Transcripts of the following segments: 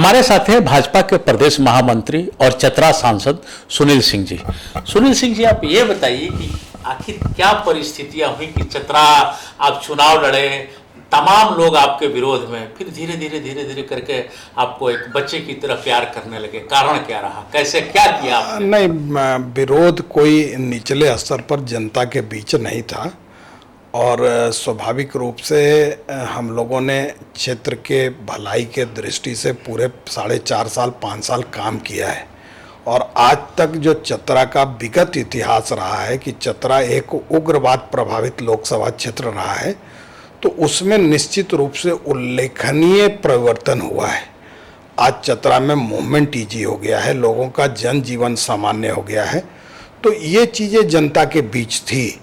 हमारे साथ हैं भाजपा के प्रदेश महामंत्री और चतरा सांसद सुनील सिंह जी। सुनील सिंह जी, आप ये बताइए कि आखिर क्या परिस्थितियां हुई कि चतरा आप चुनाव लड़े, तमाम लोग आपके विरोध में, फिर धीरे धीरे करके आपको एक बच्चे की तरह प्यार करने लगे। कारण क्या रहा, कैसे क्या किया आपने? नहीं, विरोध कोई निचले स्तर पर जनता के बीच नहीं था और स्वाभाविक रूप से हम लोगों ने क्षेत्र के भलाई के दृष्टि से पूरे 4.5 साल 5 साल काम किया है। और आज तक जो चतरा का विगत इतिहास रहा है कि चतरा एक उग्रवाद प्रभावित लोकसभा क्षेत्र रहा है, तो उसमें निश्चित रूप से उल्लेखनीय परिवर्तन हुआ है। आज चतरा में मूवमेंट ईजी हो गया है, लोगों का जनजीवन सामान्य हो गया है। तो ये चीज़ें जनता के बीच थी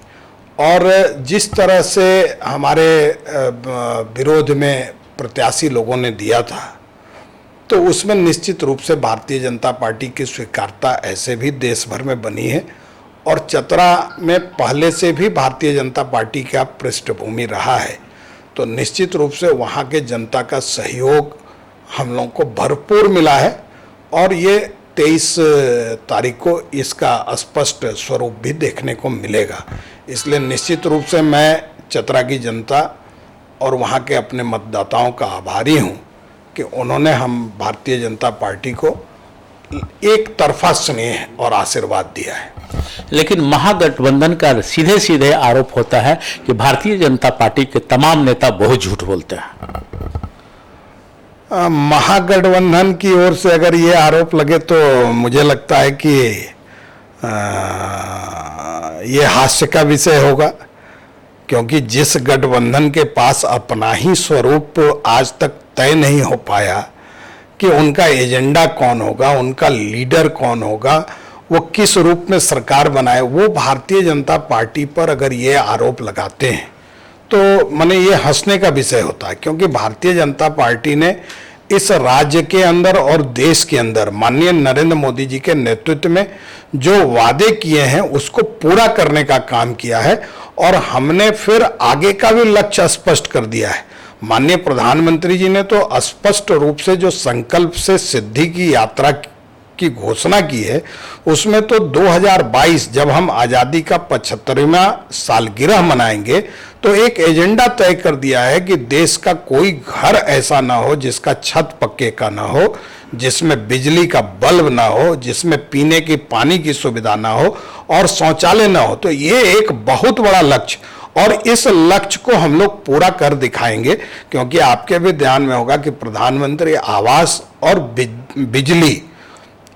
और जिस तरह से हमारे विरोध में प्रत्याशी लोगों ने दिया था, तो उसमें निश्चित रूप से भारतीय जनता पार्टी की स्वीकार्यता ऐसे भी देश भर में बनी है और चतरा में पहले से भी भारतीय जनता पार्टी का पृष्ठभूमि रहा है। तो निश्चित रूप से वहाँ के जनता का सहयोग हम लोगों को भरपूर मिला है और ये 23 तारीख को इसका स्पष्ट स्वरूप भी देखने को मिलेगा। इसलिए निश्चित रूप से मैं चतरा की जनता और वहाँ के अपने मतदाताओं का आभारी हूँ कि उन्होंने हम भारतीय जनता पार्टी को एक तरफा स्नेह और आशीर्वाद दिया है। लेकिन महागठबंधन का सीधे सीधे आरोप होता है कि भारतीय जनता पार्टी के तमाम नेता बहुत झूठ बोलते हैं। महागठबंधन की ओर से अगर ये आरोप लगे तो मुझे लगता है कि ये हास्य का विषय होगा, क्योंकि जिस गठबंधन के पास अपना ही स्वरूप आज तक तय नहीं हो पाया कि उनका एजेंडा कौन होगा, उनका लीडर कौन होगा, वो किस रूप में सरकार बनाए, वो भारतीय जनता पार्टी पर अगर ये आरोप लगाते हैं तो माने ये हंसने का विषय होता है। क्योंकि भारतीय जनता पार्टी ने इस राज्य के अंदर और देश के अंदर माननीय नरेंद्र मोदी जी के नेतृत्व में जो वादे किए हैं उसको पूरा करने का काम किया है और हमने फिर आगे का भी लक्ष्य स्पष्ट कर दिया है। माननीय प्रधानमंत्री जी ने तो स्पष्ट रूप से जो संकल्प से सिद्धि की यात्रा की घोषणा की है, उसमें तो 2022 जब हम आज़ादी का 75वां सालगिरह मनाएंगे तो एक एजेंडा तय कर दिया है कि देश का कोई घर ऐसा ना हो जिसका छत पक्के का ना हो, जिसमें बिजली का बल्ब ना हो, जिसमें पीने की पानी की सुविधा ना हो और शौचालय ना हो। तो ये एक बहुत बड़ा लक्ष्य और इस लक्ष्य को हम लोग पूरा कर दिखाएंगे, क्योंकि आपके भी ध्यान में होगा कि प्रधानमंत्री आवास और बिजली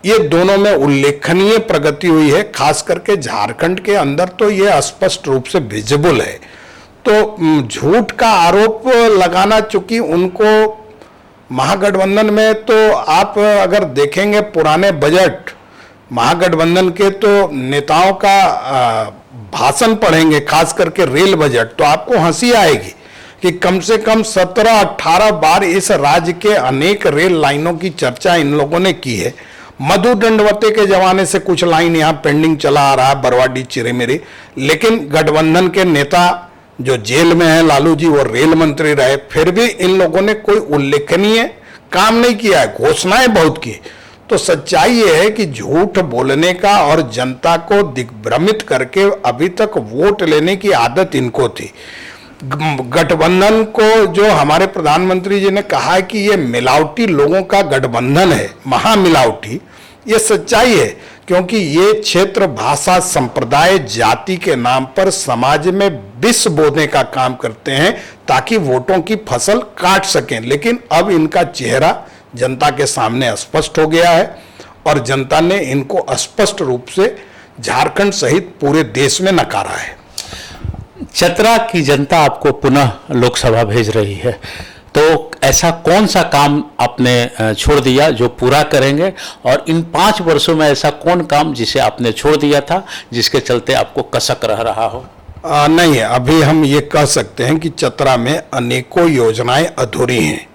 ये दोनों में उल्लेखनीय प्रगति हुई है। खास करके झारखंड के अंदर तो ये स्पष्ट रूप से विजिबल है। तो झूठ का आरोप लगाना, चूंकि उनको महागठबंधन में तो आप अगर देखेंगे पुराने बजट महागठबंधन के तो नेताओं का भाषण पढ़ेंगे, खास करके रेल बजट, तो आपको हंसी आएगी कि कम से कम 17-18 बार इस राज्य के अनेक रेल लाइनों की चर्चा इन लोगों ने की है। मधु दंडवते के जमाने से कुछ लाइन यहाँ पेंडिंग चला आ रहा है, बरवाडी चिरेमेरी, लेकिन गठबंधन के नेता जो जेल में है, लालू जी, वो रेल मंत्री रहे, फिर भी इन लोगों ने कोई उल्लेखनीय काम नहीं किया है, घोषणाएं बहुत की। तो सच्चाई ये है कि झूठ बोलने का और जनता को दिग्भ्रमित करके अभी तक वोट लेने की आदत इनको थी। गठबंधन को जो हमारे प्रधानमंत्री जी ने कहा है कि ये मिलावटी लोगों का गठबंधन है, महामिलावटी, ये सच्चाई है। क्योंकि ये क्षेत्र भाषा, संप्रदाय, जाति के नाम पर समाज में विष बोने का काम करते हैं ताकि वोटों की फसल काट सकें। लेकिन अब इनका चेहरा जनता के सामने स्पष्ट हो गया है और जनता ने इनको स्पष्ट रूप से झारखंड सहित पूरे देश में नकारा है। चतरा की जनता आपको पुनः लोकसभा भेज रही है, तो ऐसा कौन सा काम आपने छोड़ दिया जो पूरा करेंगे, और इन 5 वर्षों में ऐसा कौन काम जिसे आपने छोड़ दिया था जिसके चलते आपको कसक रहा हो? नहीं, अभी हम ये कह सकते हैं कि चतरा में अनेकों योजनाएं अधूरी हैं।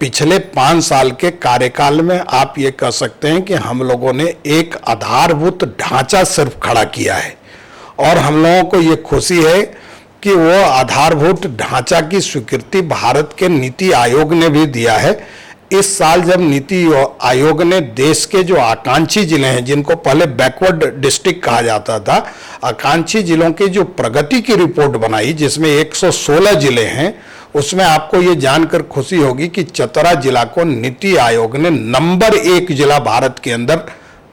पिछले 5 साल के कार्यकाल में आप ये कह सकते हैं कि हम लोगों ने एक आधारभूत ढांचा सिर्फ खड़ा किया है और हम लोगों को ये खुशी है कि वो आधारभूत ढांचा की स्वीकृति भारत के नीति आयोग ने भी दिया है। इस साल जब नीति आयोग ने देश के जो आकांक्षी जिले हैं, जिनको पहले बैकवर्ड डिस्ट्रिक्ट कहा जाता था, आकांक्षी जिलों की जो प्रगति की रिपोर्ट बनाई, जिसमें 116 जिले हैं, उसमें आपको ये जानकर खुशी होगी कि चतरा जिला को नीति आयोग ने नंबर 1 जिला भारत के अंदर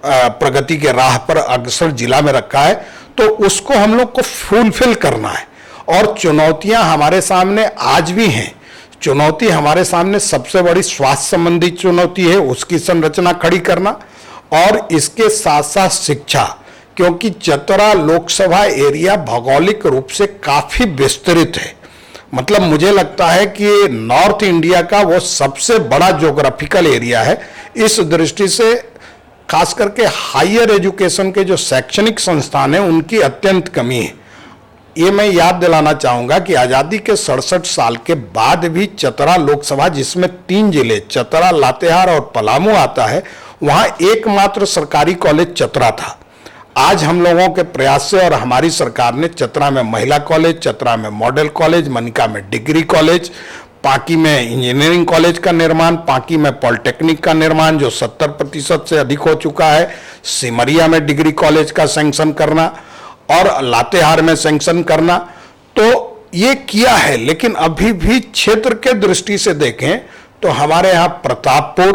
प्रगति के राह पर अग्रसर जिला में रखा है। तो उसको हम लोग को फुलफिल करना है। और चुनौतियां हमारे सामने आज भी हैं। चुनौती हमारे सामने सबसे बड़ी स्वास्थ्य संबंधी चुनौती है, उसकी संरचना खड़ी करना, और इसके साथ साथ शिक्षा, क्योंकि चतरा लोकसभा एरिया भौगोलिक रूप से काफी विस्तृत है। मतलब मुझे लगता है कि नॉर्थ इंडिया का वो सबसे बड़ा ज्योग्राफिकल एरिया है। इस दृष्टि से खास करके हायर एजुकेशन के जो शैक्षणिक संस्थान हैं उनकी अत्यंत कमी है। ये मैं याद दिलाना चाहूंगा कि आज़ादी के 67 साल के बाद भी चतरा लोकसभा, जिसमें 3 जिले चतरा, लातेहार और पलामू आता है, वहां एकमात्र सरकारी कॉलेज चतरा था। आज हम लोगों के प्रयास से और हमारी सरकार ने चतरा में महिला कॉलेज, चतरा में मॉडल कॉलेज, मनिका में डिग्री कॉलेज, पांकी में इंजीनियरिंग कॉलेज का निर्माण, पांकी में पॉलिटेक्निक का निर्माण जो 70% से अधिक हो चुका है, सिमरिया में डिग्री कॉलेज का सैंक्शन करना और लातेहार में सैंक्शन करना, तो ये किया है। लेकिन अभी भी क्षेत्र के दृष्टि से देखें तो हमारे यहाँ प्रतापपुर,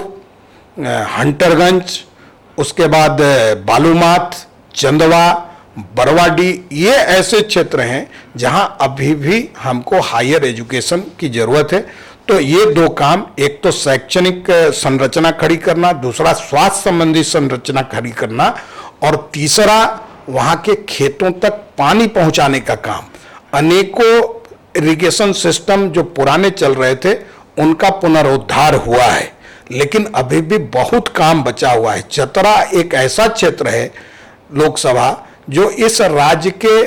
हंटरगंज, उसके बाद बालूमाथ, चंदवा, बरवाडी, ये ऐसे क्षेत्र हैं जहां अभी भी हमको हायर एजुकेशन की जरूरत है। तो ये 2 काम, एक तो शैक्षणिक संरचना खड़ी करना, दूसरा स्वास्थ्य संबंधी संरचना खड़ी करना, और तीसरा वहां के खेतों तक पानी पहुंचाने का काम। अनेकों इरिगेशन सिस्टम जो पुराने चल रहे थे उनका पुनरुद्धार हुआ है, लेकिन अभी भी बहुत काम बचा हुआ है। चतरा एक ऐसा क्षेत्र है लोकसभा जो इस राज्य के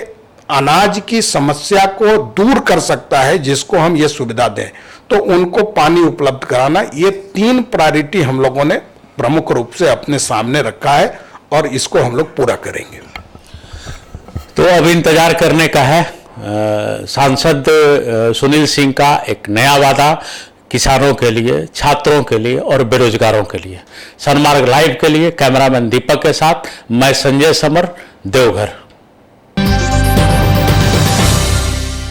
अनाज की समस्या को दूर कर सकता है, जिसको हम ये सुविधा दें। तो उनको पानी उपलब्ध कराना, ये 3 प्रायोरिटी हम लोगों ने प्रमुख रूप से अपने सामने रखा है और इसको हम लोग पूरा करेंगे। तो अब इंतजार करने का है सांसद सुनील सिंह का एक नया वादा किसानों के लिए, छात्रों के लिए और बेरोजगारों के लिए। सनमार्ग लाइव के लिए कैमरामैन दीपक के साथ मैं संजय समर, देवघर।